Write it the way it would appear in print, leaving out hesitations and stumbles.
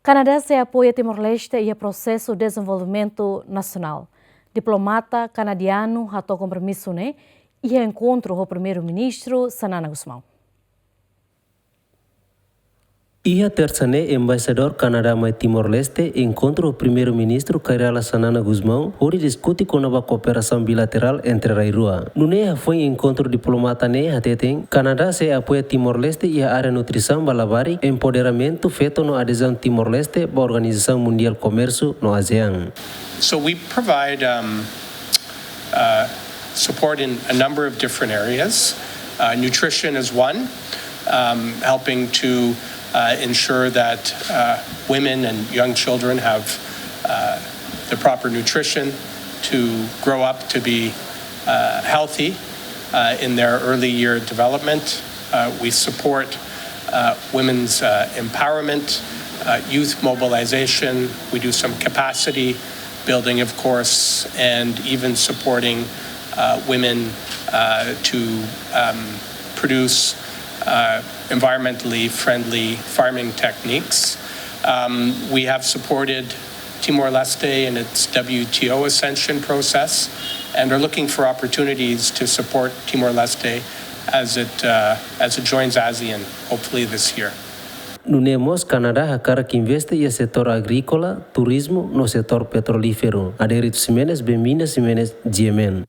Kanadá se apoia Timor-Leste e o prosesu dezenvolvimentu nasional. Diplomata kanadiano hato'o kompromisu e enkontru o Primeiru-Ministru Xanana Gusmão. Ia terça-ne, embaixador Kanadá mai Timor-Leste encontra o Primeiru-Ministru Xanana Gusmão, onde discute com a cooperação bilateral entre a Irua. No NEA foi encontro diplomata hateteng, Kanadá se apoia Timor-Leste e a área nutrição balabari, empoderamento feito no adesão Timor-Leste para a Organização Mundial Comércio no ASEAN. So we provide support in a number of different areas. Nutrition is one, helping to ensure that women and young children have the proper nutrition to grow up to be healthy in their early year development. We support women's empowerment, youth mobilization. We do some capacity building, of course, and even supporting women to produce environmentally friendly farming techniques. We have supported Timor-Leste in its WTO ascension process and are looking for opportunities to support Timor-Leste as it joins ASEAN, hopefully this year. Nunemos Kanadá hakara que investe no setor agrícola, turismo, no setor petrolífero. Aderito Ximenes, Bem-vinda Ximenes, Yemen.